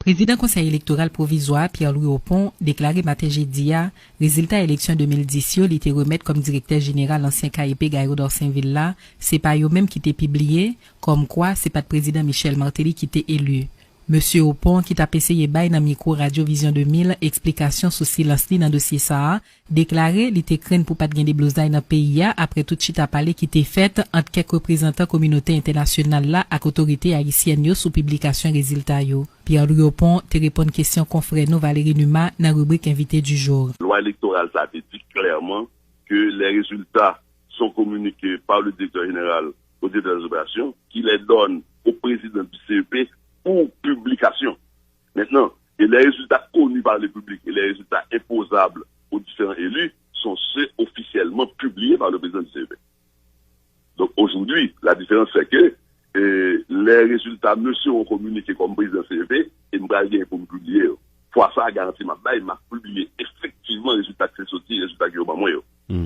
Président Conseil électoral provisoire Pierre-Louis Opon déclaré matin jeudi résultat élection 2010 il était remettre comme directeur général l'ancien KIP Gaïro d'Orsainville là, c'est pas eux même qui était publié comme quoi c'est pas le président Michel Martelly qui était élu. Monsieur Opon qui t'a essayé bail dans micro Radio Vision 2000 explication sur silence li dans dossier ça déclaré il était craint pour pas de gain des blousailles dans pays après tout chita parler qui était fait entre quelques représentants communauté internationale là avec autorité haïtienne sous publication résultat yo. Pierre-Louis Opon te répond question confrère nous Valérie Numa dans rubrique invité du jour. Loi électorale ça dit clairement que les résultats sont communiqués par le directeur général au directeur des opérations qui les donne au président du CEP pour publication. Maintenant, et les résultats connus par le public et les résultats imposables aux différents élus sont ceux officiellement publiés par le président du CEP. Donc aujourd'hui, la différence c'est que les résultats ne seront communiqués comme président du CEP et nous allons pour publier. Pour ça, garantie m'a publié effectivement les résultats qui sont sortis, les résultats qui ont moi.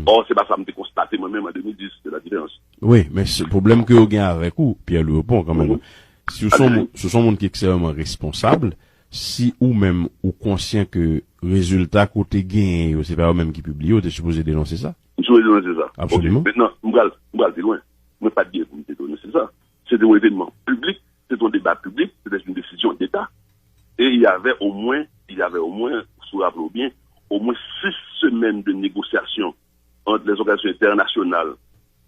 Or, c'est pas ça que j'ai constaté moi-même en 2010, c'est la différence. Oui, mais c'est le problème que vous gagnez avec vous, Pierre-Louis Opon, quand même. Si ce sont monde qui est extrêmement responsable, si ou même ou conscient que résultat côté gain, c'est pas eux même qui publient, vous êtes supposé dénoncer ça? Je suis dénoncer ça. Absolument. Okay. Maintenant, on va aller loin. On pas dire pour me dénoncer ça. C'est un événement public, c'est un débat public, c'est une décision d'État. Et il y avait au moins, vous rappelez bien, au moins 6 semaines de négociations entre les organisations internationales,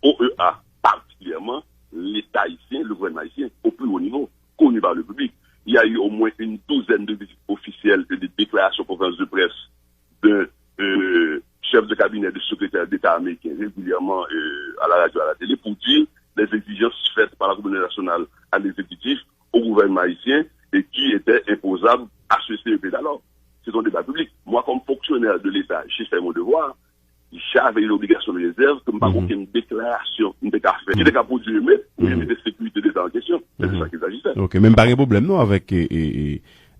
OEA particulièrement, l'État haïtien, le gouvernement haïtien, au plus haut niveau, connu par le public. Il y a eu au moins une douzaine de visites officielles et de déclarations conférences de presse d'un chef de cabinet, de secrétaire d'État américain régulièrement à la radio, à la télé, pour dire les exigences faites par la communauté nationale à l'exécutif, au gouvernement haïtien, et qui étaient imposables à ce CEP d'alors. C'est un débat public. Moi, comme fonctionnaire de l'État, j'ai fait mon devoir. J'avais l'obligation de réserve, comme pas aucune déclaration, une déclaration. Qui était qu'à produire, mais, pour mettre la sécurité d'État en question. C'est de ça qu'il s'agissait. Ok, même pas de problème, non, avec,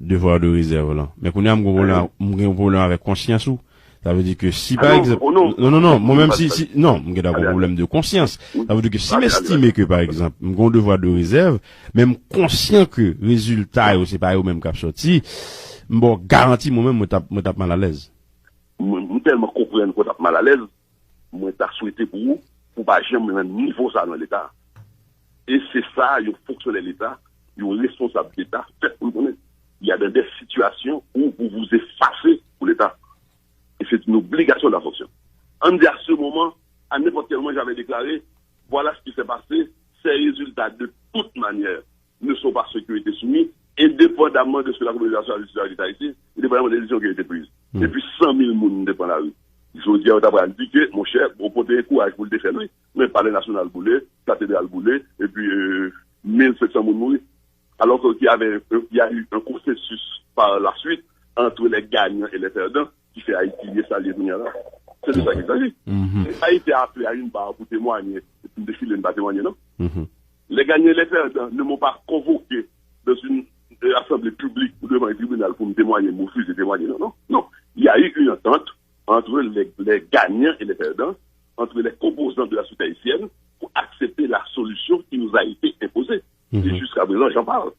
devoir de réserve, là. Mais qu'on a un problème avec conscience ou? Ça veut dire que si, par exemple, non, moi-même non, j'ai un problème de conscience. Ça veut dire que si m'estime que, par exemple, mon devoir de réserve, même conscient que résultat, c'est pas au même cap sorti, bon, garantie moi-même, me tape mal à l'aise. Tellement comprendre qu'on tape mal à l'aise, moi, t'as souhaité pour vous, pour pas jamais un niveau ça dans l'État. Et c'est ça, il faut fonctionner l'État, il y a responsable d'État, faites pour le connaître. Il y a des situations où vous vous effacez pour l'État. Et c'est une obligation de la fonction. En dit à ce moment, à n'importe quel moment, j'avais déclaré, voilà ce qui s'est passé, ces résultats, de toute manière, ne sont pas ceux qui ont été soumis, indépendamment de ce que la communauté nationale a l'État ici, indépendamment des décisions qui ont été prises. Et puis 100 000 personnes dépendent de la rue. Je dis à Otabra, dit que, mon cher, vous portez un courage pour le défendre, mais palais national boulé, cathédrale boulé, et puis 1700 personnes mourir. Alors qu'il y a eu un consensus par la suite entre les gagnants et les perdants, qui fait Haïti ça les là. C'est de ça qu'il s'agit. Haïti a appelé à une barre pour témoigner, pour défiler une barre témoigner, non? Les gagnants et les perdants ne m'ont pas convoqué dans une assemblée publique ou devant un tribunal pour me témoigner, me refuser de témoigner, non. Non. Il y a eu une entente entre les gagnants et les perdants, entre les composants de la société haïtienne, pour accepter la solution qui nous a été imposée. Et jusqu'à présent, j'en parle.